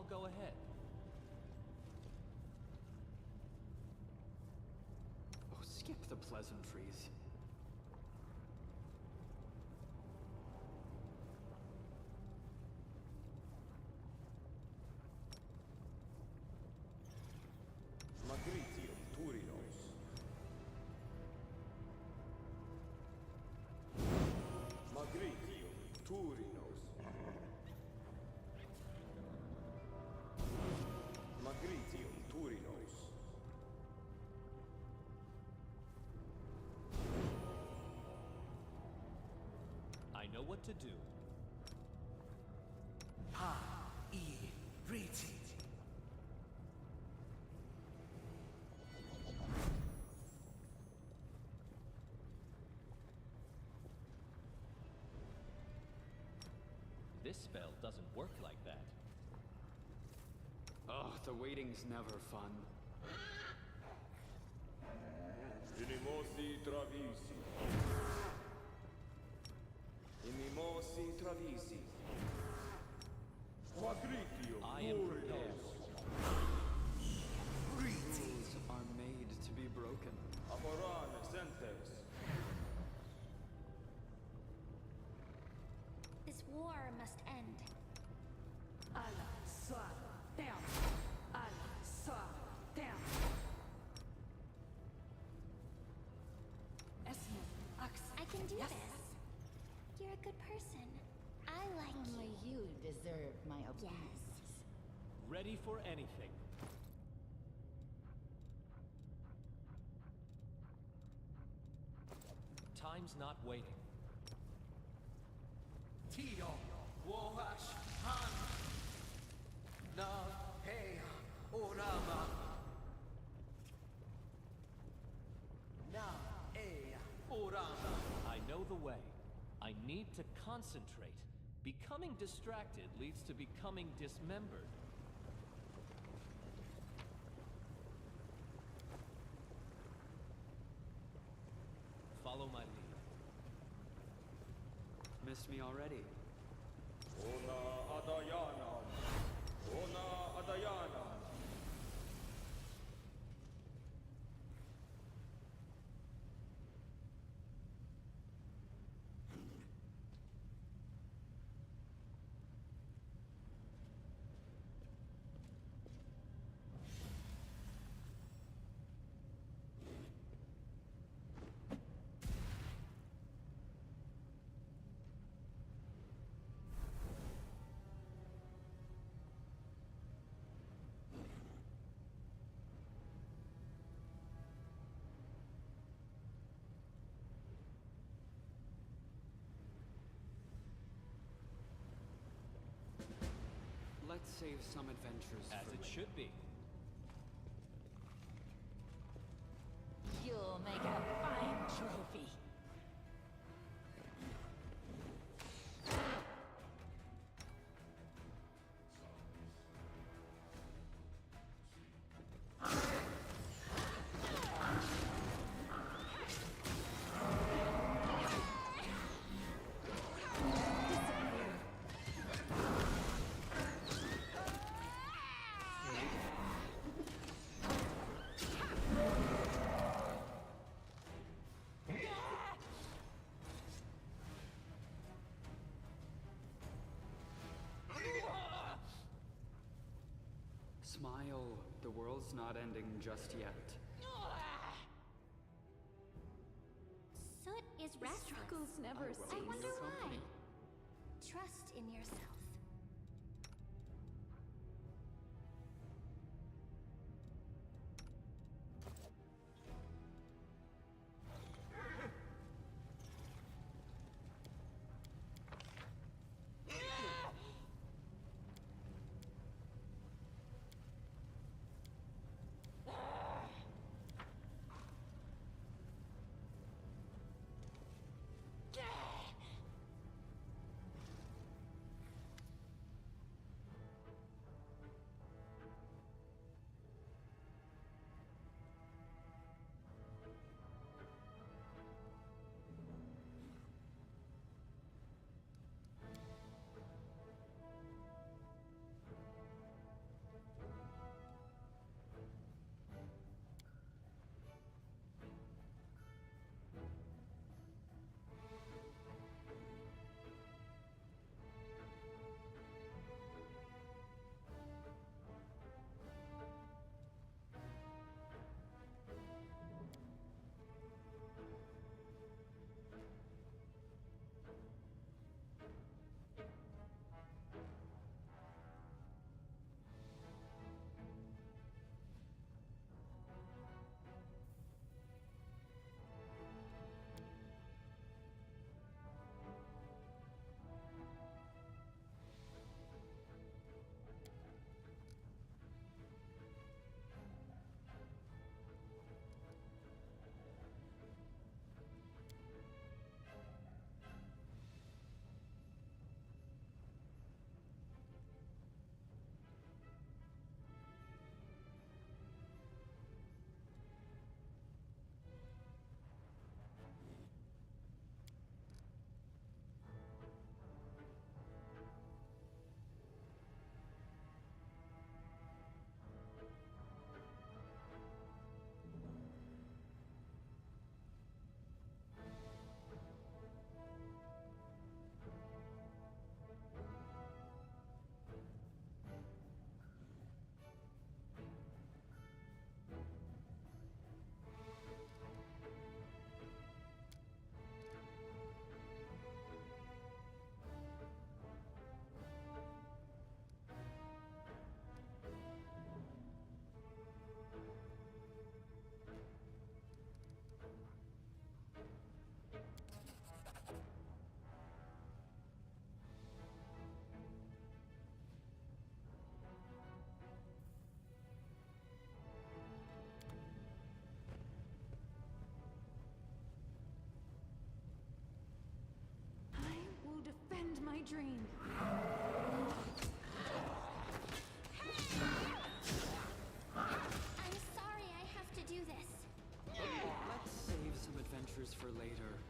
I'll go ahead. Oh, skip the pleasantries. Magritium Turinos. Magritium Turinos. Magritium Turinos. I know what to do. Ivory. This spell doesn't work like that. Oh, the waiting's never fun. Inimosi Travisi. Inimosi Travisi. Quadritio I am prepared. Rules are made to be broken. Amoran Sentes. This war must end. Allah swat down. Allah swat down. Esmo, I can do this. You're a good person. I like Only you deserve my obedience. Yes. Ready for anything. Time's not waiting. Tio, Wash, Han. Na, hey, Orama. Na, hey, Orama. I know the way. I need to concentrate. Becoming distracted leads to becoming dismembered. Follow my lead. Missed me already. Ona Adayana. Ona Adayana. Let's save some adventures As for it later. should be. You'll make a fine trophy. Smile. The world's not ending just yet. Soot is restless. Struggles never I cease. I wonder No why. company. Trust in yourself. my dream. I'm sorry I have to do this. Let's save some adventures for later.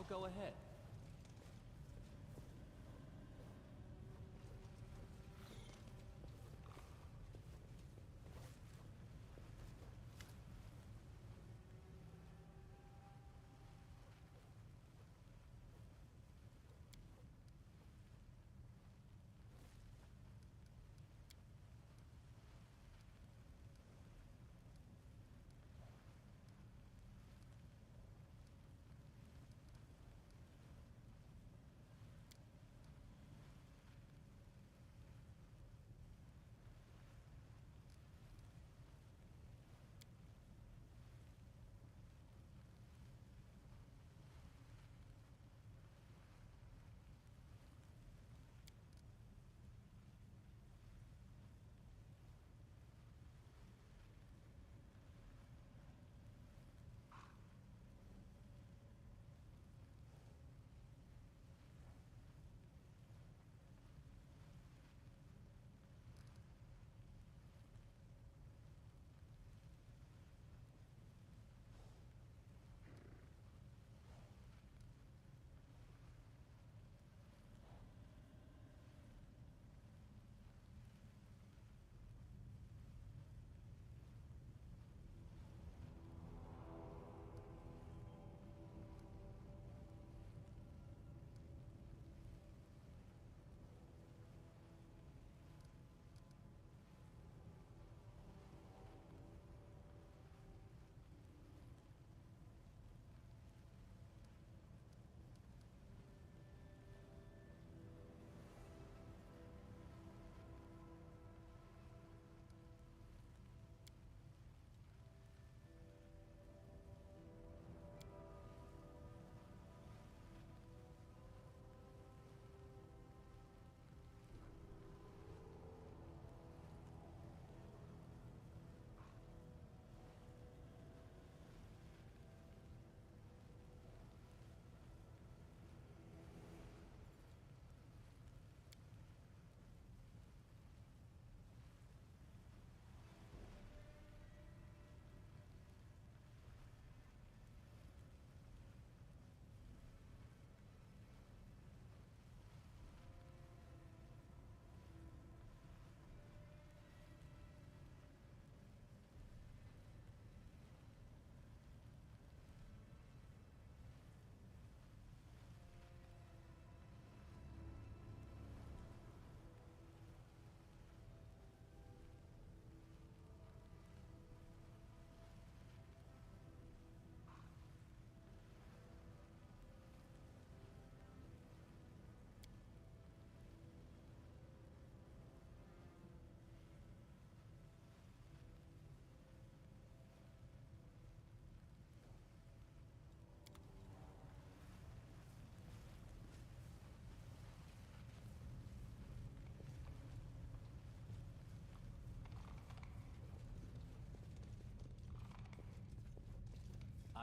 I'll go ahead.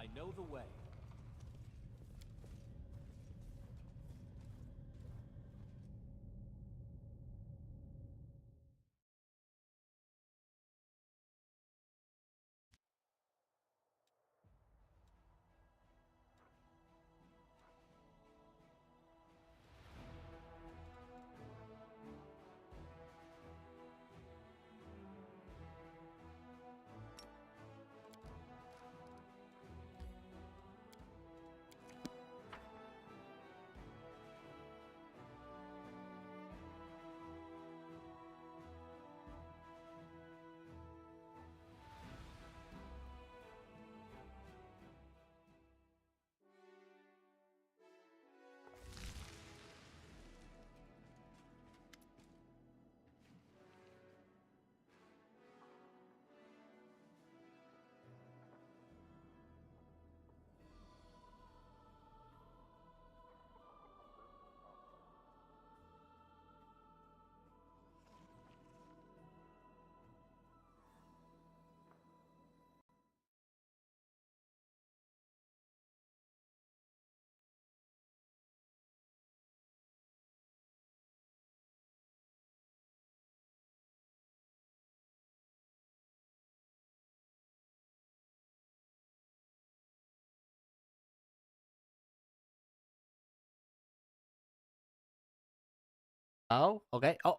I know the way. Oh, okay. Oh,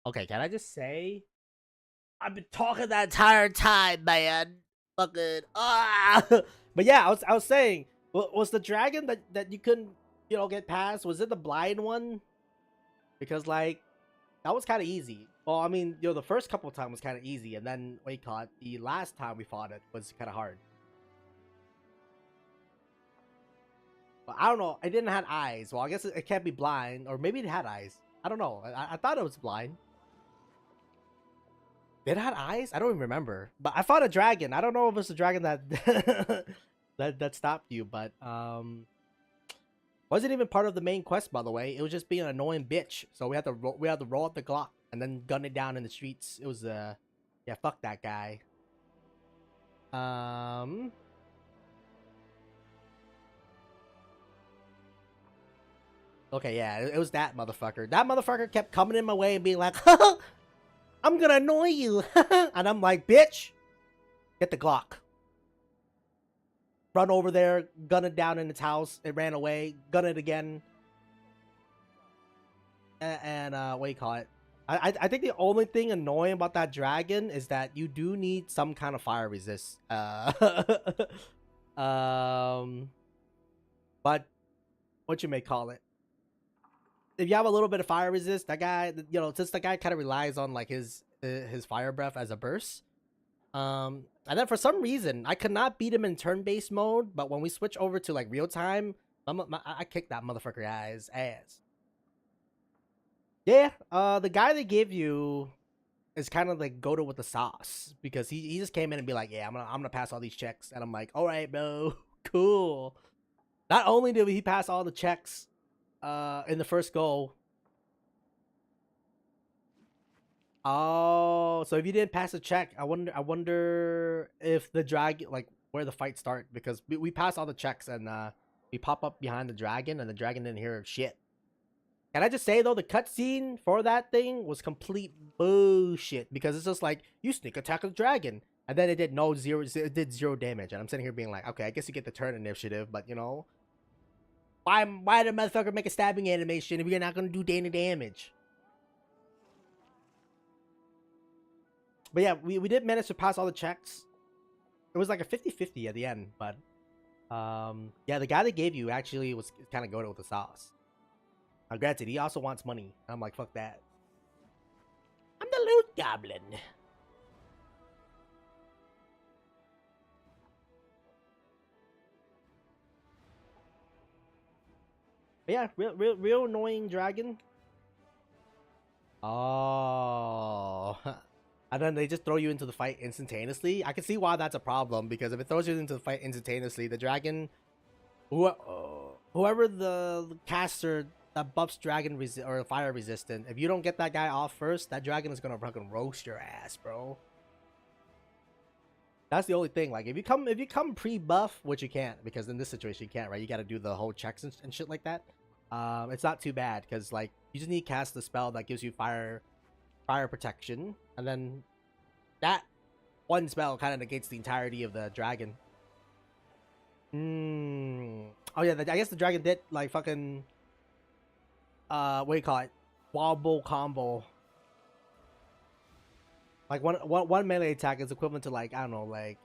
okay. Can I just say, I've been talking that entire time, man. Fucking ah. But yeah, I was saying, was the dragon that you couldn't get past? Was it the blind one? Because like that was kind of easy. Well, I mean, the first couple of times was kind of easy, and then we caught the last time we fought it was kind of hard. But I don't know. It didn't have eyes. Well, I guess it can't be blind, or maybe it had eyes. I don't know. I thought it was blind. It had eyes? I don't even remember. But I fought a dragon. I don't know if it's a dragon that that stopped you, but wasn't even part of the main quest, by the way. It was just being an annoying bitch. So we had to roll up the Glock and then gun it down in the streets. It was yeah, fuck that guy. Okay, yeah, it was that motherfucker. That motherfucker kept coming in my way and being like, I'm gonna annoy you. And I'm like, bitch, get the Glock. Run over there, gun it down in its house. It ran away, gun it again. And what do you call it? I think the only thing annoying about that dragon is that you do need some kind of fire resist. But what you may call it. If you have a little bit of fire resist, that guy, since the guy kind of relies on like his fire breath as a burst. And then for some reason, I could not beat him in turn-based mode, but when we switch over to like real time, I kicked that motherfucker ass. Yeah, the guy they gave you is kind of like goated with the sauce because he just came in and be like, yeah, I'm gonna pass all these checks, and I'm like, all right, bro, cool. Not only did he pass all the checks in the first go. Oh, so if you didn't pass a check, I wonder if the dragon, like where the fight start, because we passed all the checks and we pop up behind the dragon and the dragon didn't hear shit. Can I just say though, the cutscene for that thing was complete bullshit because it's just like you sneak attack the dragon and then it did zero damage, and I'm sitting here being like, okay, I guess you get the turn initiative, but why did motherfucker make a stabbing animation if you're not gonna do any damage? But yeah, we did manage to pass all the checks. It was like a 50-50 at the end, but yeah, the guy that gave you actually was kind of goated with the sauce. Now, granted, he also wants money. I'm like, fuck that. I'm the loot goblin. But yeah, real annoying dragon. Oh. And then they just throw you into the fight instantaneously. I can see why that's a problem, because if it throws you into the fight instantaneously, the dragon, whoever the caster that buffs dragon or fire resistant, if you don't get that guy off first, that dragon is gonna fucking roast your ass, bro. That's the only thing. Like if you come pre-buff, which you can't, because in this situation you can't, right? You got to do the whole checks and shit like that. It's not too bad because like you just need to cast the spell that gives you fire protection, and then that one spell kind of negates the entirety of the dragon. Oh yeah, I guess the dragon did like fucking what do you call it? Wobble combo. Like one melee attack is equivalent to like, I don't know, like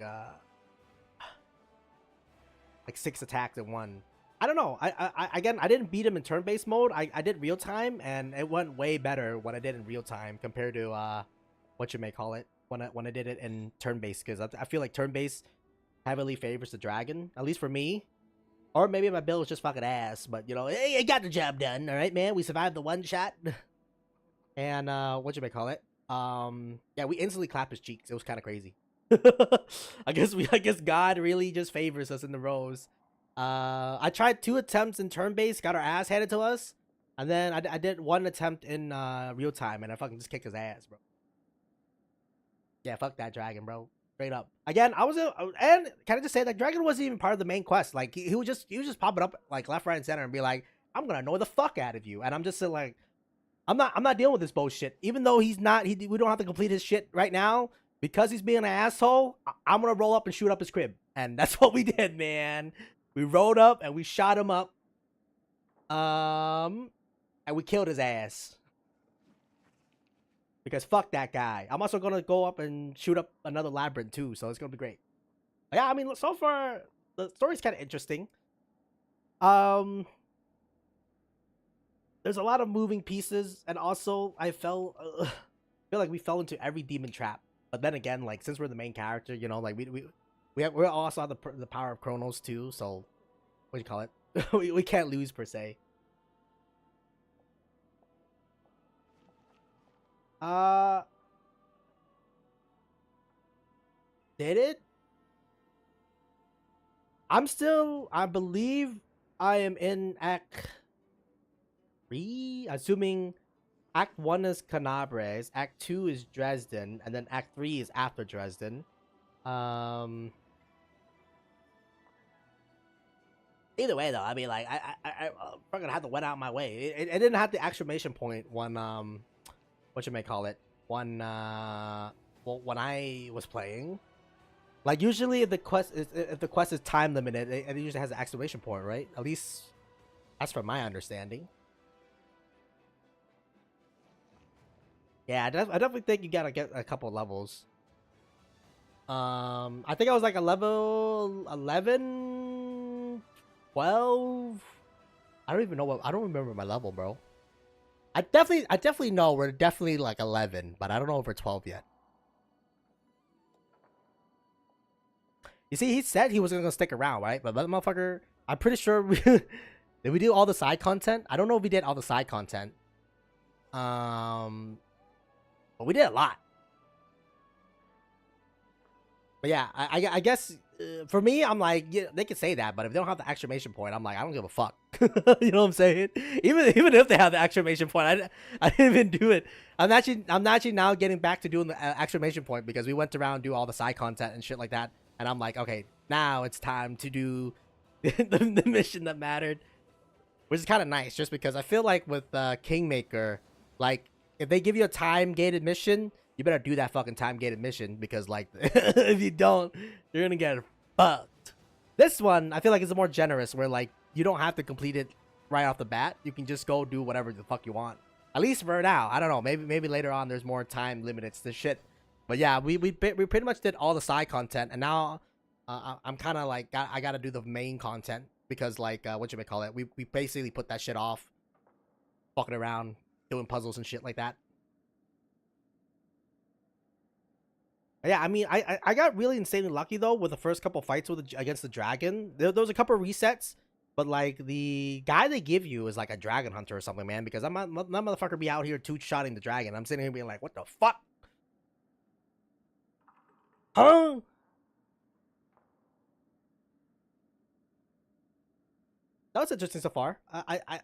6 attacks in one. I don't know. I again, I didn't beat him in turn-based mode. I did real time, and it went way better when I did in real time compared to what you may call it when I did it in turn-based, because I feel like turn-based heavily favors the dragon, at least for me. Or maybe my build was just fucking ass, but hey, I got the job done. All right, man, we survived the one shot, and what you may call it. Yeah, we instantly clapped his cheeks. It was kind of crazy. I guess God really just favors us in the rows. I tried 2 attempts in turn-based, got our ass handed to us, and then I did 1 attempt in real time, and I fucking just kicked his ass, bro. Yeah, fuck that dragon, bro. Straight up. Again, and can I just say that dragon wasn't even part of the main quest. Like he was just popping up like left, right, and center and be like, I'm gonna annoy the fuck out of you, and I'm just like, I'm not dealing with this bullshit. Even though we don't have to complete his shit right now because he's being an asshole. I'm gonna roll up and shoot up his crib, and that's what we did, man. We rolled up and we shot him up, and we killed his ass. because fuck that guy. I'm also gonna go up and shoot up another labyrinth too, so it's gonna be great. Yeah, I mean, so far the story's kind of interesting. There's a lot of moving pieces, and also I feel like we fell into every demon trap. But then again, like since we're the main character, you know, like we also have the power of Chronos too. So what do you call it? we can't lose per se. Did it? I believe I am in Act 3, assuming Act 1 is Canabres, Act 2 is Dresden, and then Act 3 is after Dresden. Either way though, I mean, like I fucking had to went out my way. It didn't have the exclamation point when what you may call it, when well, when I was playing. Like usually if the quest is time limited, it usually has an exclamation point, right? At least that's from my understanding. Yeah, I definitely think you gotta get a couple levels. I think I was like a level 11, 12. I don't even know I don't remember my level, bro. I definitely know we're definitely like 11, but I don't know if we're 12 yet. You see, he said he was gonna stick around, right? But motherfucker, I'm pretty sure did we do all the side content? I don't know if we did all the side content. But we did a lot. But yeah, I guess for me, I'm like, yeah, they can say that, but if they don't have the exclamation point, I'm like, I don't give a fuck. You know what I'm saying? Even if they have the exclamation point, I didn't even do it. I'm actually now getting back to doing the exclamation point because we went around and do all the side content and shit like that. And I'm like, okay, now it's time to do the mission that mattered, which is kind of nice, just because I feel like with Kingmaker, like if they give you a time-gated mission, you better do that fucking time-gated mission because, like, if you don't, you're gonna get fucked. This one, I feel like it's more generous, where like you don't have to complete it right off the bat. You can just go do whatever the fuck you want. At least for now. I don't know. Maybe later on there's more time limits to shit. But yeah, we pretty much did all the side content, and now I'm kind of like I gotta do the main content because like what you may call it, we basically put that shit off, fucking around, doing puzzles and shit like that. But yeah, I mean, I got really insanely lucky though with the first couple fights against the dragon. There was a couple resets, but like the guy they give you is like a dragon hunter or something, man. Because that motherfucker be out here two-shotting the dragon. I'm sitting here being like, what the fuck? Huh? That was interesting so far.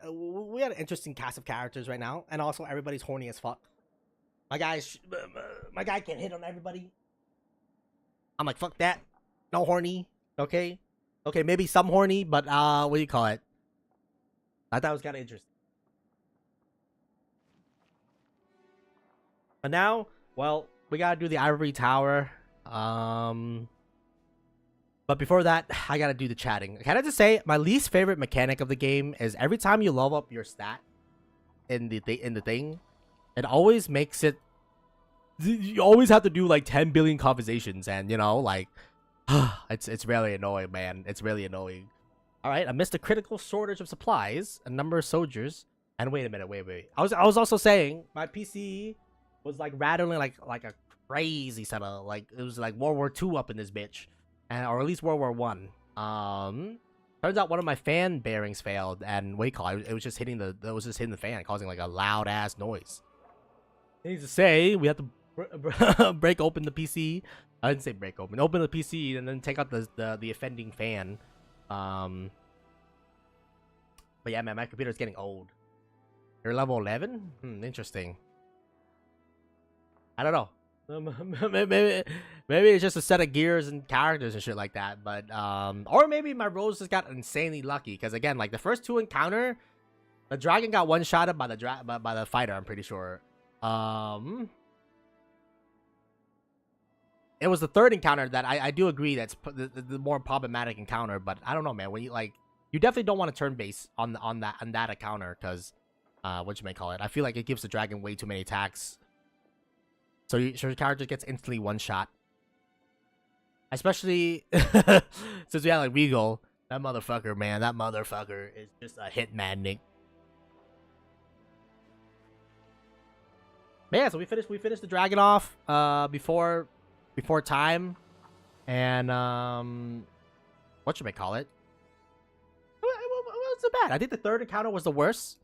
We had an interesting cast of characters right now, and also everybody's horny as fuck. My guy can't hit on everybody. I'm like, fuck that. No horny. Okay, maybe some horny, but what do you call it? I thought it was kind of interesting. But now, well, we gotta do the Ivory Tower. But before that, I gotta do the chatting. Can I just say, my least favorite mechanic of the game is every time you level up your stat in the thing, it always makes it. You always have to do like 10 billion conversations, and you know, like, it's really annoying, man. It's really annoying. All right, amidst a critical shortage of supplies, a number of soldiers. And wait a minute, wait. I was also saying my PC was like rattling like a crazy set of like it was like World War II up in this bitch. Or at least World War One. Turns out one of my fan bearings failed, and what do you call it? It was just hitting the fan, causing like a loud ass noise. Needless to say, we have to break open the PC. I didn't say break open. Open the PC and then take out the offending fan. But yeah, man, my computer's getting old. You're level 11? Interesting. I don't know. Maybe it's just a set of gears and characters and shit like that, but or maybe my rolls just got insanely lucky because again, like the first two encounter, the dragon got one shot by the fighter. I'm pretty sure. It was the third encounter that I do agree that's the more problematic encounter, but I don't know, man. When you definitely don't want to turn base on that encounter because what you may call it. I feel like it gives the dragon way too many attacks. So your character gets instantly one shot. Especially since we have like Regal. That motherfucker, man. That motherfucker is just a hitman, Nick. But yeah, so we finished the dragon off before time. And what should I call it? It wasn't bad. I think the third encounter was the worst.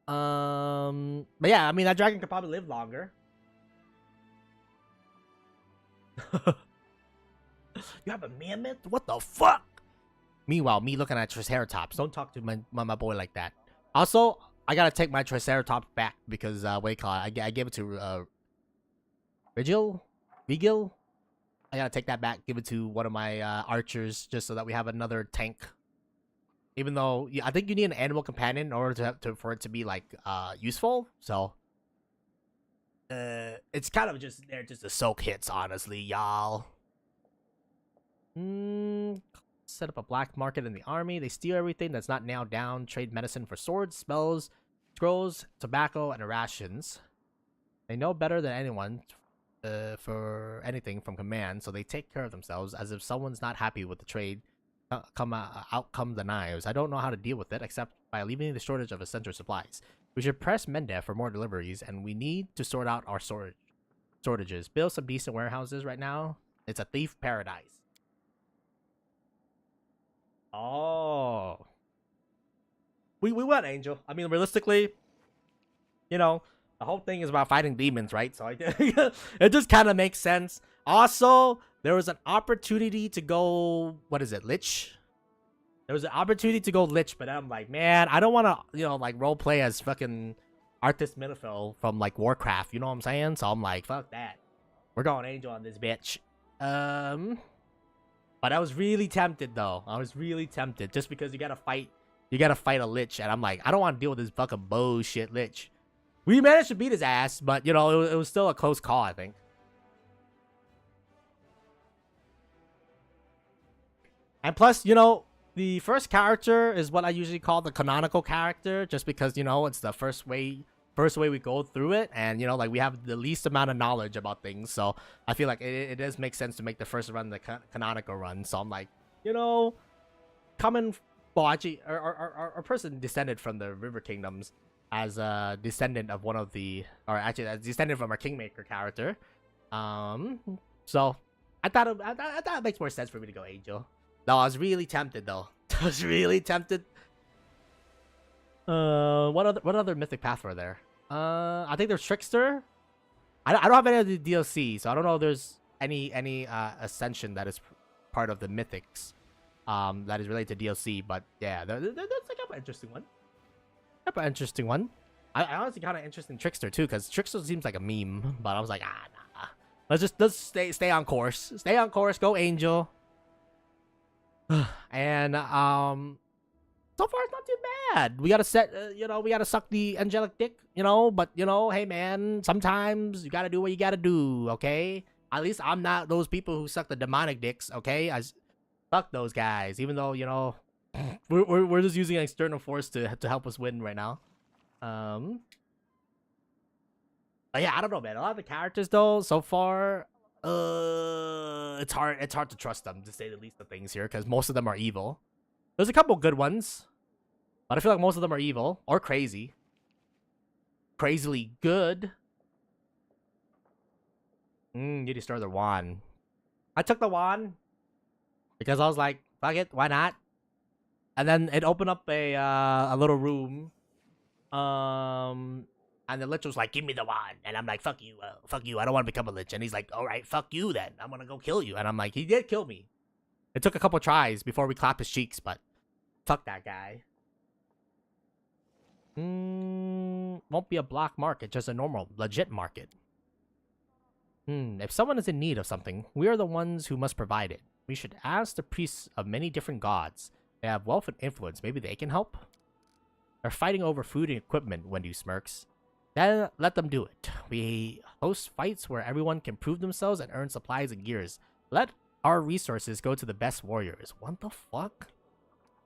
But yeah, I mean that dragon could probably live longer. You have a mammoth? What the fuck? Meanwhile, me looking at Triceratops. Don't talk to my boy like that. Also, I gotta take my Triceratops back because what do you call it? I gave it to Vigil. I gotta take that back. Give it to one of my archers just so that we have another tank. Even though I think you need an animal companion in order for it to be like useful. So it's kind of just there just to soak hits, honestly, y'all. Set up a black market in the army. They steal everything that's not nailed down. Trade medicine for swords, spells, scrolls, tobacco, and rations. They know better than anyone for anything from command, so they take care of themselves. As if someone's not happy with the trade, out come the knives. I don't know how to deal with it except by alleviating the shortage of essential supplies. We should press Mendef for more deliveries, and we need to sort out our shortages. Build some decent warehouses right now. It's a thief paradise. Oh. We went Angel. I mean, realistically, you know, the whole thing is about fighting demons, right? So it just kind of makes sense. Also, there was an opportunity to go, what is it, Lich? There was an opportunity to go Lich, but I'm like, man, I don't want to, you know, like role play as fucking Arthas Menethil from like Warcraft, you know what I'm saying? So I'm like, fuck that. We're going Angel on this bitch. But I was really tempted though. I was really tempted just because you gotta fight a Lich, and I'm like, I don't want to deal with this fucking bullshit Lich. We managed to beat his ass, but you know, it was still a close call, I think. And plus, you know, the first character is what I usually call the canonical character, just because, you know, it's the first way we go through it, and you know, like we have the least amount of knowledge about things, so I feel like it does make sense to make the first run the canonical run. So I'm like, you know, well, actually, our person descended from the River Kingdoms as a descendant of one of the, or actually, as descended from our Kingmaker character. So I thought it makes more sense for me to go Angel. No, I was really tempted though. I was really tempted. What other mythic path were there? I think there's Trickster. I don't have any of the DLC, so I don't know if there's any Ascension that is part of the mythics, that is related to DLC. But yeah, that's like an interesting one. An interesting one. I honestly kind of interested in Trickster too, because Trickster seems like a meme. But I was like, nah. Let's stay on course. Stay on course. Go Angel. And so far it's not too bad. We gotta we gotta suck the angelic dick, you know. But you know, hey man, sometimes you gotta do what you gotta do, okay? At least I'm not those people who suck the demonic dicks, okay? Fuck those guys. Even though, you know, we're just using an external force to help us win right now. But yeah, I don't know, man. A lot of the characters though, so far, it's hard to trust them, to say the least of things here, because most of them are evil. There's a couple good ones, but I feel like most of them are evil or crazy. Crazily good. You destroy the wand. I took the wand because I was like, fuck it, why not? And then it opened up a little room. And the Lich was like, give me the wand. And I'm like, fuck you, I don't want to become a Lich. And he's like, alright, fuck you then. I'm gonna go kill you. And I'm like, he did kill me. It took a couple tries before we clapped his cheeks, but fuck that guy. Won't be a black market, just a normal, legit market. If someone is in need of something, we are the ones who must provide it. We should ask the priests of many different gods. They have wealth and influence. Maybe they can help? They're fighting over food and equipment, Wendy smirks. Then let them do it. We host fights where everyone can prove themselves and earn supplies and gears. Let our resources go to the best warriors. What the fuck?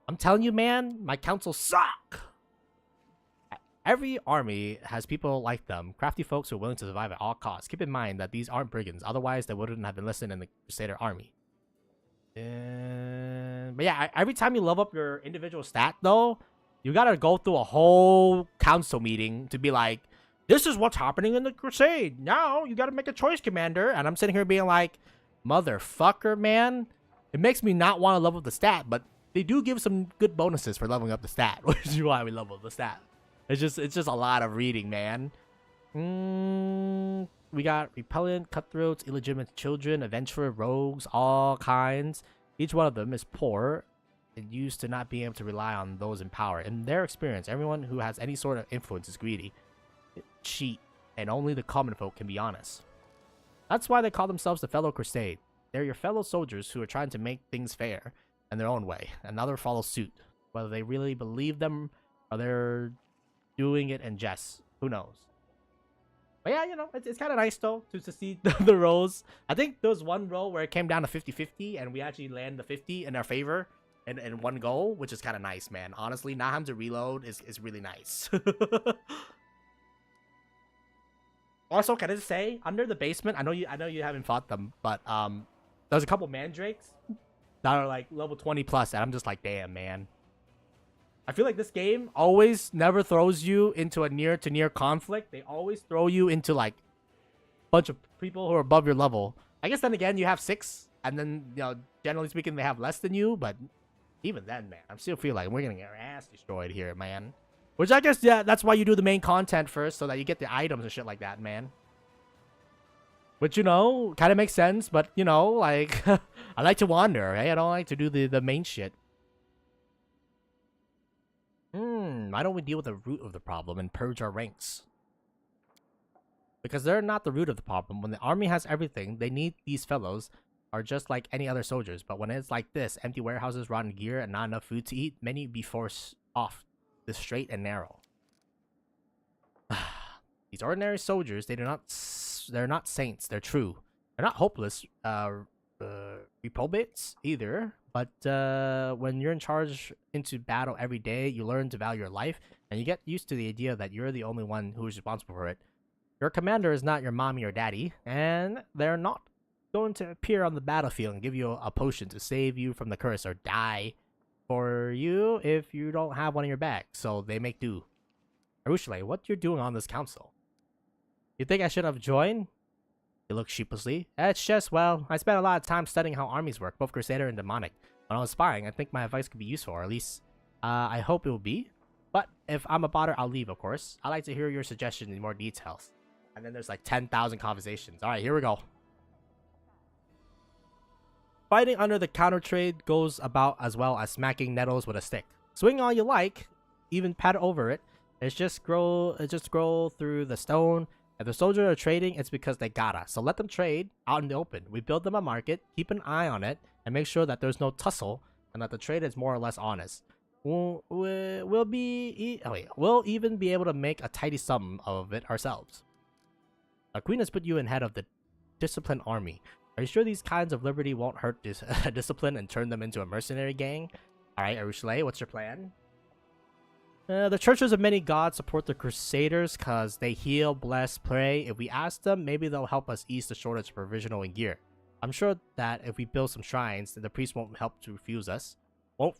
I'm telling you, man, my council suck. Every army has people like them, crafty folks who are willing to survive at all costs. Keep in mind that these aren't brigands, otherwise they wouldn't have been listed in the Crusader army. But yeah, every time you level up your individual stat, though, you gotta go through a whole council meeting to be like, this is what's happening in the Crusade. Now you gotta make a choice, Commander. And I'm sitting here being like, motherfucker, man. It makes me not want to level up the stat, but they do give some good bonuses for leveling up the stat, which is why we level up the stat. It's just a lot of reading, man. We got repellent, cutthroats, illegitimate children, adventurer, rogues, all kinds. Each one of them is poor and used to not being able to rely on those in power. In their experience, everyone who has any sort of influence is greedy, cheat, and only the common folk can be honest. That's why they call themselves the Fellow Crusade. They're your fellow soldiers who are trying to make things fair in their own way. Another follows suit. Whether they really believe them or they're doing it in jest, who knows? But yeah, you know, it's kind of nice though to see the rolls. I think there was one roll where it came down to 50-50 and we actually land the 50 in our favor in one goal, which is kind of nice, man. Honestly, not having to reload is really nice. Also, can I just say, under the basement, I know you haven't fought them, but there's a couple mandrakes that are like level 20 plus, and I'm just like, damn, man. I feel like this game always never throws you into a near to near conflict. They always throw you into like a bunch of people who are above your level. I guess then again, you have 6, and then, you know, generally speaking, they have less than you, but even then, man, I still feel like we're gonna get our ass destroyed here, man. Which I guess, yeah, that's why you do the main content first, so that you get the items and shit like that, man. Which, you know, kind of makes sense, but, you know, like, I like to wander, right? I don't like to do the main shit. Why don't we deal with the root of the problem and purge our ranks? Because they're not the root of the problem. When the army has everything, they need these fellows are just like any other soldiers. But when it's like this, empty warehouses, rotten gear, and not enough food to eat, many be forced off the straight and narrow. These ordinary soldiers, they're not saints, they're true. They're not hopeless reprobates either, but when you're in charge into battle every day, you learn to value your life, and you get used to the idea that you're the only one who is responsible for it. Your commander is not your mommy or daddy, and they're not going to appear on the battlefield and give you a potion to save you from the curse or die for you if you don't have one in your bag, so they make do. Arushale, what you're doing on this council? You think I should have joined? You look sheepishly. It's just, well, I spent a lot of time studying how armies work, both Crusader and Demonic. When I was spying, I think my advice could be useful, or at least, I hope it will be. But if I'm a botter, I'll leave, of course. I'd like to hear your suggestions in more details. And then there's like 10,000 conversations. Alright, here we go. Fighting under the counter trade goes about as well as smacking nettles with a stick. Swing all you like, even pat over it. It's just scroll through the stone. If the soldiers are trading, it's because they gotta. So let them trade out in the open. We build them a market, keep an eye on it, and make sure that there's no tussle and that the trade is more or less honest. We'll even be able to make a tidy sum of it ourselves. The Queen has put you in head of the disciplined army. Are you sure these kinds of liberty won't hurt this discipline and turn them into a mercenary gang? Alright, Arushale, what's your plan? The churches of many gods support the Crusaders because they heal, bless, pray. If we ask them, maybe they'll help us ease the shortage of provisional and gear. I'm sure that if we build some shrines, the priest won't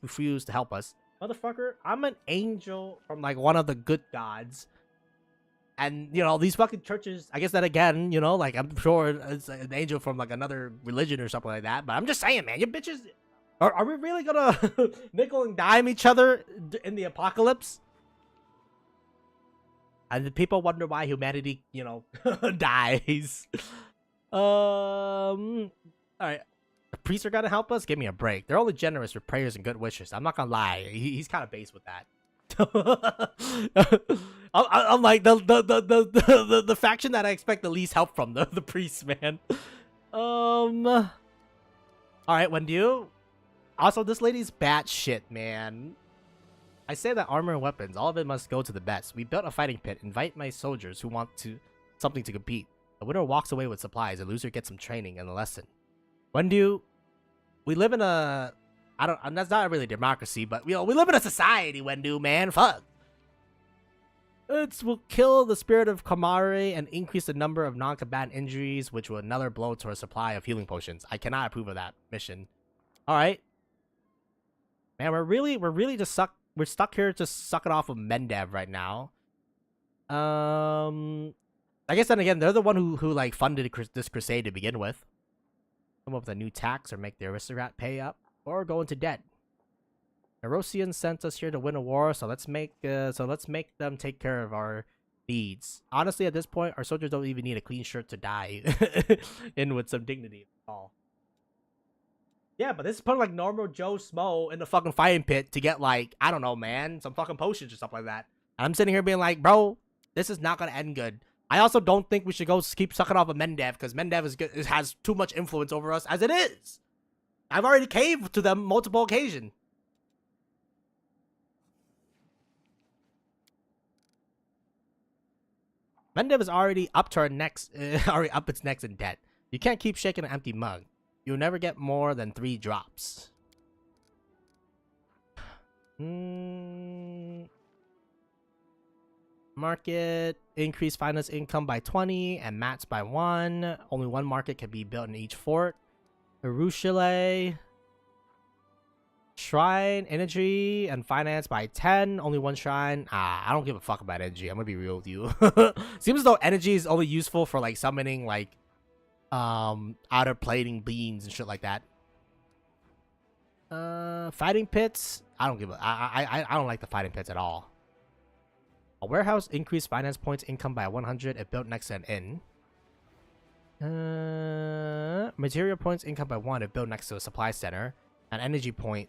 refuse to help us. Motherfucker, I'm an angel from like one of the good gods. And, you know, these fucking churches, I guess that again, you know, like I'm sure it's an angel from like another religion or something like that. But I'm just saying, man, you bitches... Are we really gonna nickel and dime each other in the apocalypse? And the people wonder why humanity, you know, dies. Alright. The priests are gonna help us? Give me a break. They're only generous with prayers and good wishes. I'm not gonna lie. He's kind of base with that. I'm like the faction that I expect the least help from, the priests, man. Alright, Wendy. Also, this lady's batshit, man. I say that armor and weapons, all of it must go to the best. We built a fighting pit. Invite my soldiers who want something to compete. The winner walks away with supplies. The loser gets some training and a lesson. Wendu, we live in a... that's not really democracy, but, you know, we live in a society, Wendu, man. Fuck. It will kill the spirit of Kamari and increase the number of non-combatant injuries, which will another blow to our supply of healing potions. I cannot approve of that mission. All right, man, we're really just stuck here just sucking off of Mendev right now. I guess then again, they're the one who like funded this crusade to begin with. Come up with a new tax or make the aristocrat pay up or go into debt. Erosian sent us here to win a war, so let's make them take care of our needs. Honestly, at this point, our soldiers don't even need a clean shirt to die in with some dignity at all. Yeah, but this is putting like normal Joe Smo in the fucking fighting pit to get like, I don't know, man, some fucking potions or stuff like that. And I'm sitting here being like, bro, this is not gonna end good. I also don't think we should go keep sucking off of Mendev because Mendev has too much influence over us as it is. I've already caved to them multiple occasions. Mendev is already up to our necks, already up its necks in debt. You can't keep shaking an empty mug. You'll never get more than 3 drops. Market, increase finance income by 20 and mats by 1. Only 1 market can be built in each fort. Jerusalem. Shrine, energy, and finance by 10. Only 1 shrine. I don't give a fuck about energy. I'm gonna be real with you. Seems as though energy is only useful for like summoning like outer plating beings and shit like that. Fighting pits. I don't give a I don't like the fighting pits at all. A warehouse, increased finance points income by 100 if built next to an inn. Material points income by 1 if built next to a supply center. An energy point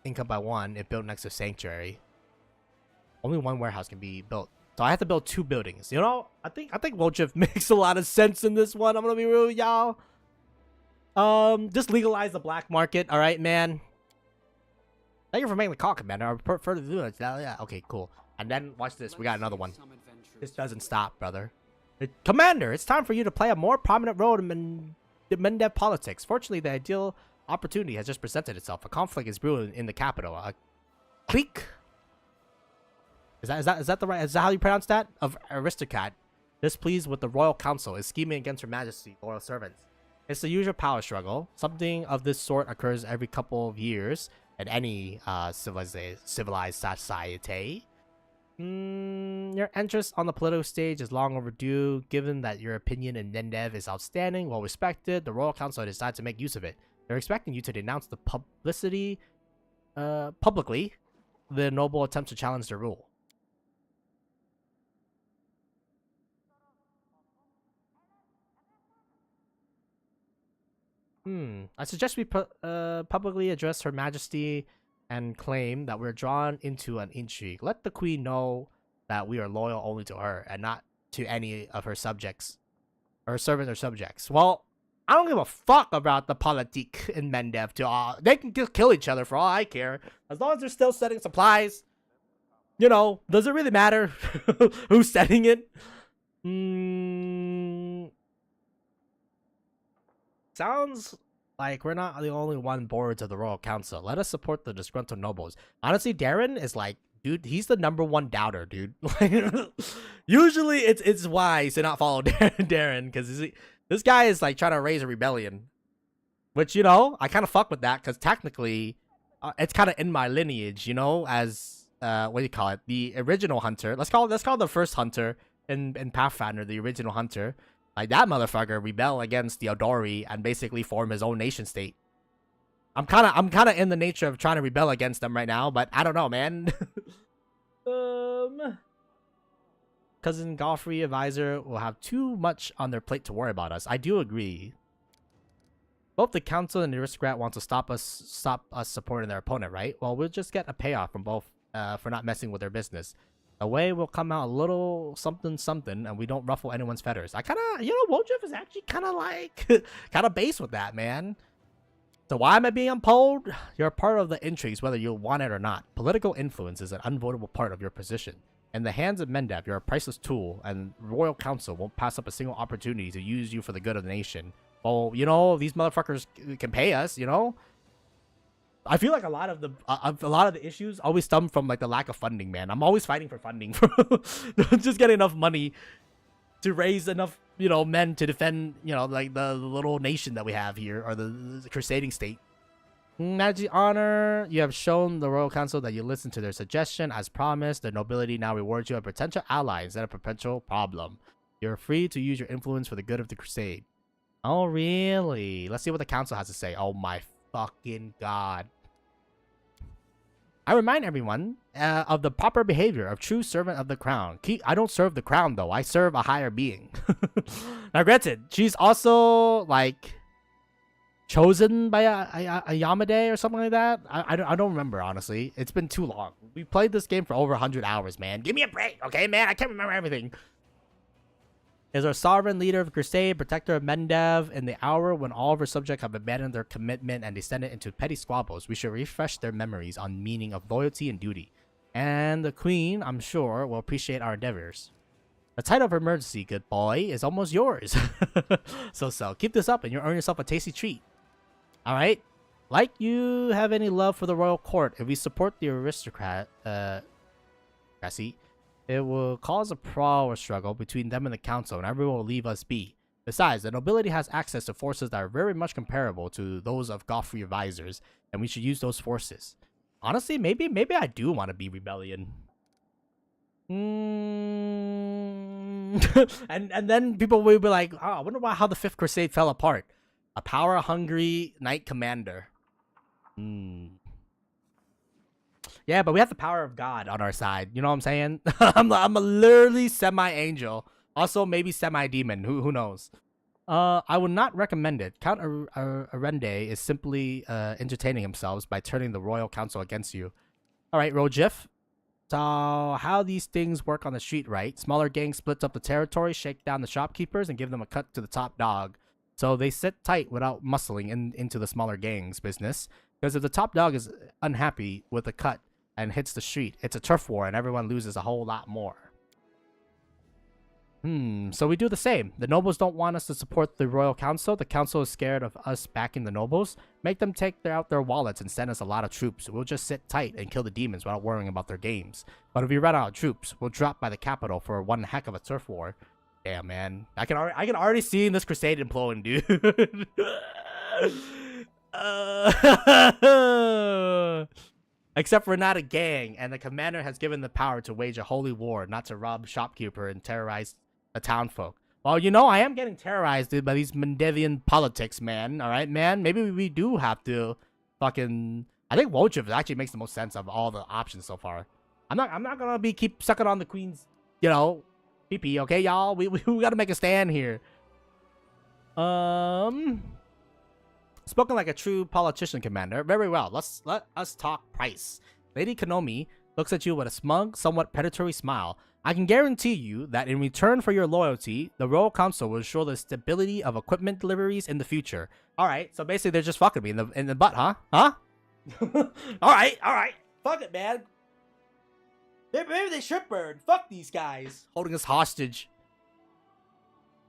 income by 1 if built next to a sanctuary. Only 1 warehouse can be built, so I have to build 2 buildings. You know, I think Wojciech makes a lot of sense in this one. I'm gonna be real with y'all. Just legalize the black market, all right, man. Thank you for making the call, Commander. I prefer to do it. Yeah, okay, cool. And then watch this. We got another one. This doesn't stop, brother. Commander, it's time for you to play a more prominent role in Mendev politics. Fortunately, the ideal opportunity has just presented itself. A conflict is brewing in the capital. A clique. Is that the right? Is that how you pronounce that? Of aristocrat, displeased with the royal council, is scheming against Her Majesty, loyal servants. It's the usual power struggle. Something of this sort occurs every couple of years in any civilized society. Your interest on the political stage is long overdue. Given that your opinion in Mendev is outstanding, well respected, the royal council decided to make use of it. They're expecting you to denounce the publicly the noble attempts to challenge their rule. I suggest we publicly address Her Majesty and claim that we're drawn into an intrigue. Let the queen know that we are loyal only to her and not to any of her subjects, or servants or subjects. Well, I don't give a fuck about the politique in Mendev. They can just kill each other for all I care. As long as they're still setting supplies, you know, does it really matter who's setting it? Sounds like we're not the only one boards of the royal council. Let us support the disgruntled nobles. Honestly, Darren is like, dude, he's the #1 doubter, dude. Usually it's wise to not follow Darren because this guy is like trying to raise a rebellion, which, you know, I kind of fuck with that because technically it's kind of in my lineage, you know, as what do you call it, the original hunter. Let's call the first hunter in Pathfinder, the original hunter. Like, that motherfucker rebel against the Ivory and basically form his own nation state. I'm kind of in the nature of trying to rebel against them right now, but I don't know, man. Cousin Godfrey advisor will have too much on their plate to worry about us. I do agree. Both the council and the aristocrat want to stop us supporting their opponent, right? Well, we'll just get a payoff from both for not messing with their business. The way will come out a little something, and we don't ruffle anyone's feathers. I kind of, you know, Wojciech is actually kind of like, kind of base with that, man. So why am I being unpolled? You're a part of the intrigues, whether you want it or not. Political influence is an unavoidable part of your position. In the hands of Mendev, you're a priceless tool, and Royal Council won't pass up a single opportunity to use you for the good of the nation. Well, you know, these motherfuckers can pay us, you know? I feel like a lot of the issues always stem from like the lack of funding, man. I'm always fighting for funding, just get enough money to raise enough, men to defend, like the little nation that we have here, or the crusading state. Majesty Honor, you have shown the Royal Council that you listened to their suggestion. As promised, the nobility now rewards you a potential ally instead of a potential problem. You're free to use your influence for the good of the crusade. Oh, really? Let's see what the council has to say. Oh my fucking god. I remind everyone of the proper behavior of true servant of the crown. I don't serve the crown, though. I serve a higher being. Now, granted, she's also, like, chosen by a Yamade or something like that. I don't remember, honestly. It's been too long. We played this game for over 100 hours, man. Give me a break, okay, man? I can't remember everything. Is our sovereign leader of crusade, protector of Mendev, in the hour when all of her subjects have abandoned their commitment and descended into petty squabbles, we should refresh their memories on meaning of loyalty and duty. And the queen, I'm sure, will appreciate our endeavors. The title of emergency, good boy, is almost yours. So, keep this up and you'll earn yourself a tasty treat. Alright? Like you have any love for the royal court, if we support the aristocrat, it will cause a power struggle between them and the council, and everyone will leave us be. Besides, the nobility has access to forces that are very much comparable to those of Godfrey advisors, and we should use those forces. Honestly, maybe I do want to be rebellion. And then people will be like, oh, I wonder how the Fifth Crusade fell apart. A power-hungry knight commander. Yeah, but we have the power of God on our side. You know what I'm saying? I'm a literally semi-angel. Also, maybe semi-demon. Who knows? I would not recommend it. Count Arende is simply entertaining himself by turning the royal council against you. Alright, Rojif. So, how these things work on the street, right? Smaller gangs split up the territory, shake down the shopkeepers, and give them a cut to the top dog. So they sit tight without muscling into the smaller gangs' business. Because if the top dog is unhappy with the cut and hits the street, it's a turf war and everyone loses a whole lot more. So we do the same. The nobles don't want us to support the royal council. The council is scared of us backing the nobles. Make them take out their wallets and send us a lot of troops. We'll just sit tight and kill the demons without worrying about their games. But if we run out of troops, we'll drop by the capital for one heck of a turf war. Damn, man. I can already see this crusade imploding, dude. Except we're not a gang, and the commander has given the power to wage a holy war, not to rob shopkeeper and terrorize the townfolk. Well, I am getting terrorized, dude, by these Mendevian politics, man. Alright, man? Maybe we do have to fucking... I think Wojciech actually makes the most sense of all the options so far. I'm not gonna keep sucking on the queen's, pee-pee, okay, y'all? We gotta make a stand here. Spoken like a true politician, Commander. Very well. Let us talk price. Lady Konomi looks at you with a smug, somewhat predatory smile. I can guarantee you that in return for your loyalty, the Royal Council will ensure the stability of equipment deliveries in the future. Alright, so basically they're just fucking me in the butt, huh? Huh? Alright. Fuck it, man. Maybe they should burn. Fuck these guys. Holding us hostage.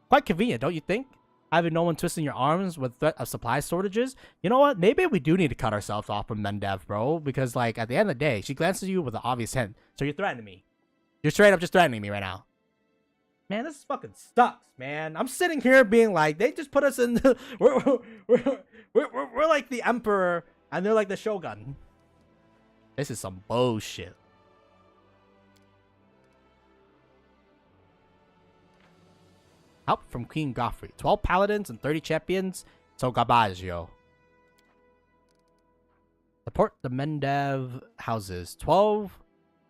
Quite convenient, don't you think? Having no one twisting your arms with threat of supply shortages. You know what? Maybe we do need to cut ourselves off from Mendev, bro. Because, at the end of the day, she glances at you with an obvious hint. So you're threatening me. You're straight up just threatening me right now. Man, this fucking sucks, man. I'm sitting here being like, they just put us in the... We're like the emperor, and they're like the shogun. This is some bullshit. Help from Queen Godfrey. 12 paladins and 30 champions. So Gabaggio. Support the Mendev houses. 12.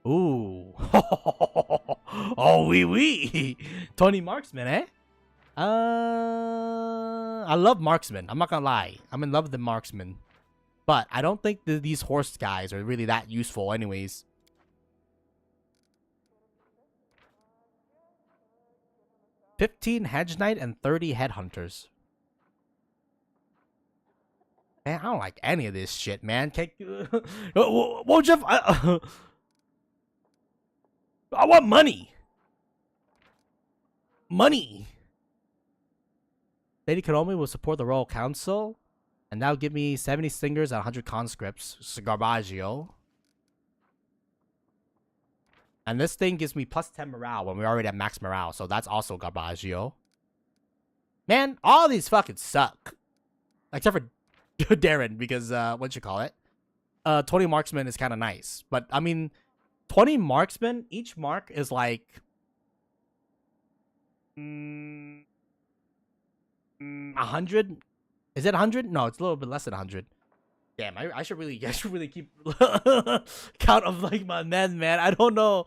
Ooh. Oh, wee. Tony Marksman, eh? I love Marksman. I'm not gonna lie. I'm in love with the Marksman. But I don't think these horse guys are really that useful anyways. $15 Hedge Knight and 30 Headhunters. Man, I don't like any of this shit, man. Well, Jeff, I want money. Money. Lady Konomi will support the Royal Council And that'll give me 70 stingers and 100 conscripts. Garbaggio. And this thing gives me plus 10 morale when we're already at max morale. So that's also Garbaggio. Man, all these fucking suck. Except for Darren, because, what you call it? 20 marksman is kind of nice. But, I mean, 20 marksmen, each mark is like... 100? Is it 100? No, it's a little bit less than 100. Damn, I should really keep count of like my men, man. I don't know.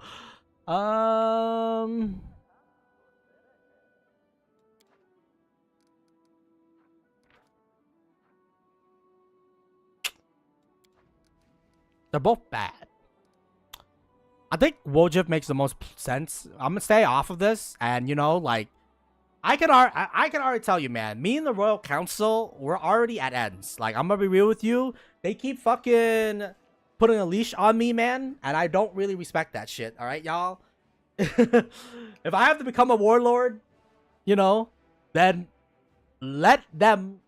They're both bad. I think Wojif makes the most sense. I'm gonna stay off of this, and you know, like, I can already tell you, man. Me and the Royal Council, we're already at ends. Like, I'm gonna be real with you. They keep fucking putting a leash on me, man, and I don't really respect that shit. All right, y'all. If I have to become a warlord, you know, then let them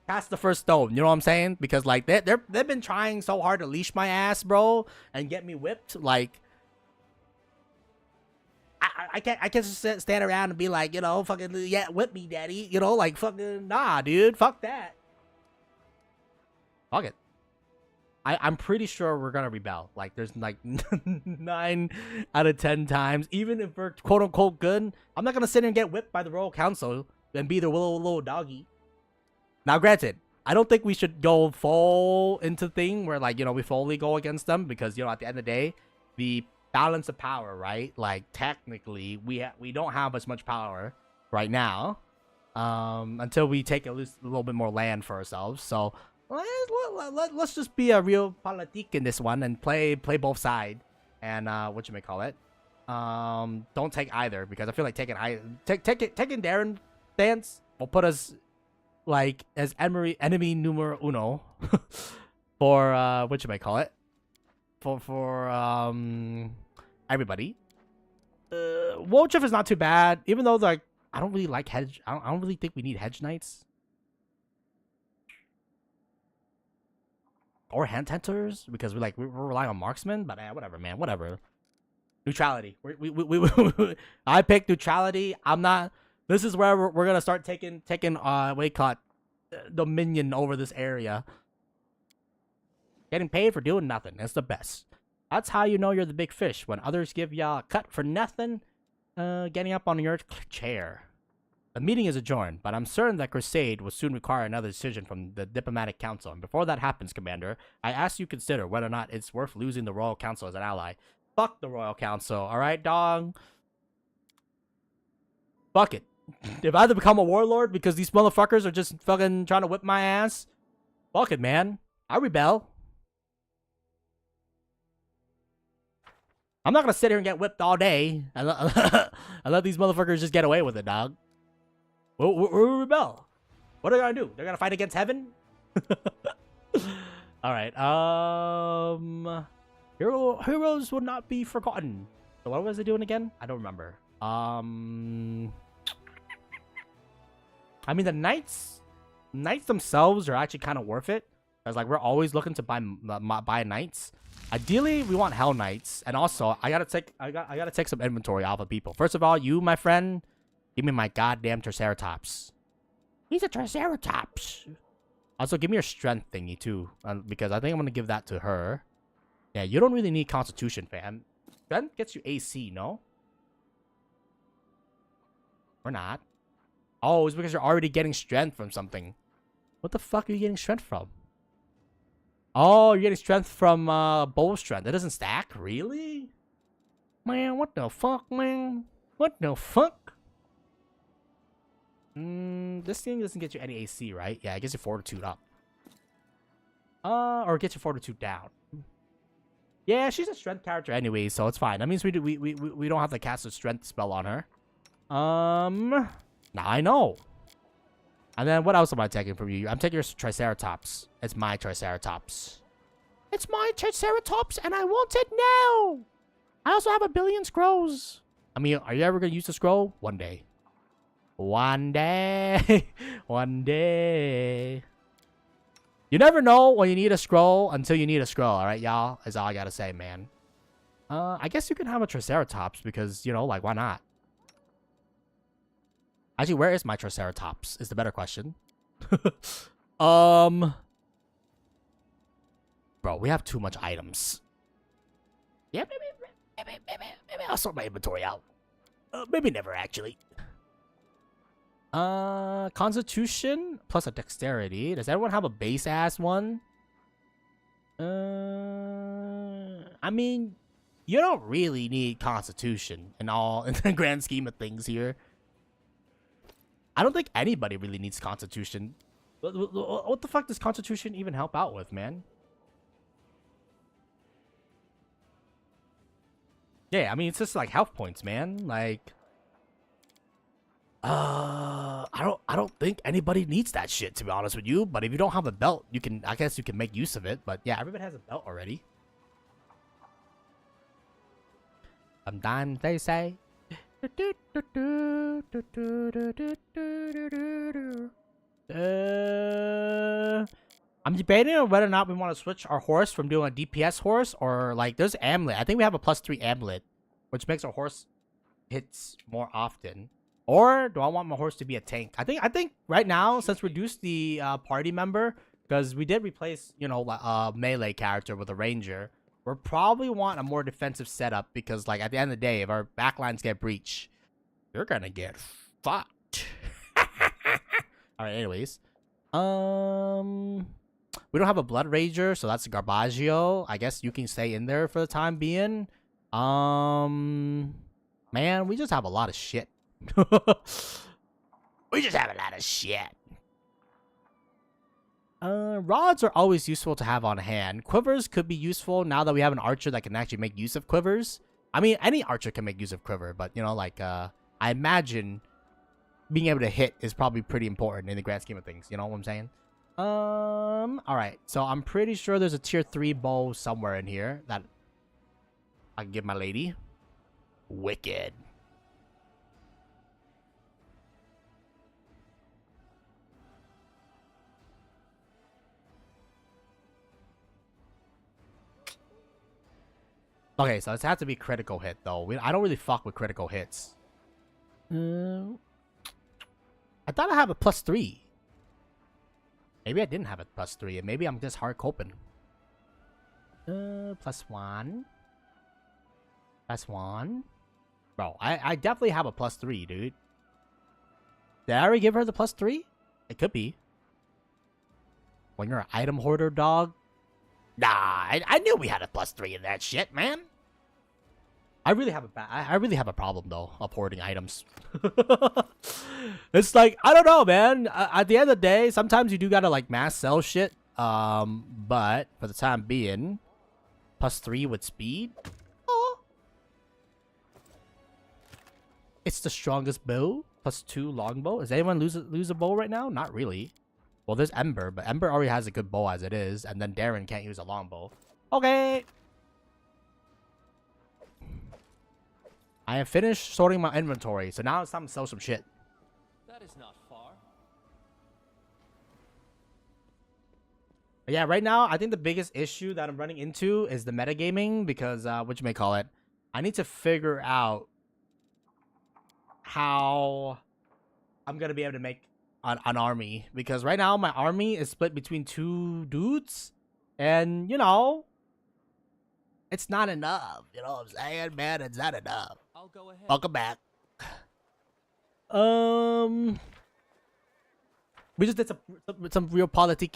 cast the first stone. You know what I'm saying? Because like they've been trying so hard to leash my ass, bro, and get me whipped. Like, I can't just stand around and be like, you know, fucking, yeah, whip me, daddy. You know, like, fucking, nah, dude. Fuck that. Fuck it. I'm pretty sure we're gonna rebel. Like, there's like 9 out of 10 times. Even if we're quote-unquote good, I'm not gonna sit here and get whipped by the Royal Council and be the little doggy. Now, granted, I don't think we should go full into thing where, like, you know, we fully go against them. Because, you know, at the end of the day, the balance of power, right? Like, technically, we don't have as much power right now, until we take at least a little bit more land for ourselves. So let's just be a real politique in this one and play both sides. And what you may call it, don't take either, because I feel like taking Darren stance will put us like as enemy numero uno for what you may call it. For everybody. Wojif is not too bad, even though like I don't really like hedge. I don't really think we need hedge knights or hand hunters, because we're relying on marksmen. But whatever, man, whatever. Neutrality. I picked neutrality. I'm not. This is where we're gonna start taking what you call it, dominion over this area. Getting paid for doing nothing. That's the best. That's how you know you're the big fish. When others give ya a cut for nothing, getting up on your chair. The meeting is adjourned, but I'm certain that Crusade will soon require another decision from the Diplomatic Council. And before that happens, Commander, I ask you consider whether or not it's worth losing the Royal Council as an ally. Fuck the Royal Council, alright, dog? Fuck it. If I have to become a warlord because these motherfuckers are just fucking trying to whip my ass, fuck it, man. I rebel. I'm not gonna sit here and get whipped all day and let these motherfuckers just get away with it, dog. We'll rebel. What are they gonna do? They're gonna fight against heaven? Alright, heroes will not be forgotten. So what was I doing again? I don't remember. I mean, the knights themselves are actually kind of worth it. Because, like, we're always looking to buy knights. Ideally, we want Hell Knights. And also, I gotta take some inventory off of people. First of all, you, my friend, give me my goddamn Triceratops. He's a Triceratops. Also, give me your strength thingy, too. Because I think I'm gonna give that to her. Yeah, you don't really need Constitution, fam. Strength gets you AC, no? Or not. Oh, it's because you're already getting strength from something. What the fuck are you getting strength from? Oh, you're getting strength from bow strength. It doesn't stack? Really? Man, what the fuck, man? What the fuck? This thing doesn't get you any AC, right? Yeah, it gets your fortitude up. Or it gets your fortitude down. Yeah, she's a strength character anyway, so it's fine. That means we don't have to cast a strength spell on her. Now I know. And then what else am I taking from you? I'm taking your Triceratops. It's my Triceratops. It's my Triceratops, and I want it now. I also have 1 billion scrolls. I mean, are you ever gonna use the scroll? One day. One day. One day. You never know when you need a scroll until you need a scroll, alright, y'all? Is all I gotta say, man. I guess you can have a Triceratops because, you know, like, why not? Actually, where is my Triceratops? Is the better question. Bro, we have too much items. Yeah, maybe I'll sort my inventory out. Maybe never, actually. Constitution plus a dexterity. Does everyone have a base ass one? I mean, you don't really need Constitution in the grand scheme of things here. I don't think anybody really needs Constitution. What the fuck does Constitution even help out with, man? Yeah, I mean, it's just like health points, man. Like, I don't think anybody needs that shit, to be honest with you. But if you don't have a belt, I guess you can make use of it. But yeah, everybody has a belt already. Sometimes they say. I'm debating on whether or not we want to switch our horse from doing a DPS horse or like there's amulet. I think we have a +3 amulet, which makes our horse hits more often. Or do I want my horse to be a tank? I think right now, since we reduced the party member, because we did replace, you know, a melee character with a ranger, we'll probably want a more defensive setup because, like, at the end of the day, if our backlines get breached, you're gonna get fucked. All right, anyways, we don't have a blood rager, so that's a Garbaggio. I guess you can stay in there for the time being. Man, we just have a lot of shit. We just have a lot of shit. Rods are always useful to have on hand. Quivers could be useful now that we have an archer that can actually make use of quivers. I mean, any archer can make use of quiver, but, you know, like, I imagine being able to hit is probably pretty important in the grand scheme of things. You know what I'm saying? Alright. So I'm pretty sure there's a tier 3 bow somewhere in here that I can give my lady. Wicked. Okay, so it's have to be critical hit, though. I don't really fuck with critical hits. I thought I have a +3. Maybe I didn't have a +3, and maybe I'm just hard coping. +1. +1. Bro, I definitely have a +3, dude. Did I already give her the +3? It could be. When you're an item hoarder, dog. Nah, I knew we had a +3 in that shit, man. I really have a problem though of hoarding items. It's like, I don't know, man. At the end of the day, sometimes you do gotta like mass sell shit. But for the time being, +3 with speed. Oh, it's the strongest bow. +2 longbow. Does anyone lose a bow right now? Not really. Well, there's Ember, but Ember already has a good bow as it is, and then Darren can't use a longbow. Okay. I have finished sorting my inventory, so now it's time to sell some shit. That is not far. But yeah, right now, I think the biggest issue that I'm running into is the metagaming, because, what you may call it, I need to figure out how I'm going to be able to make an army, because right now my army is split between 2 dudes, and, you know, it's not enough. You know what I'm saying, man? It's not enough. I'll go ahead. Welcome back. We just did some real politicky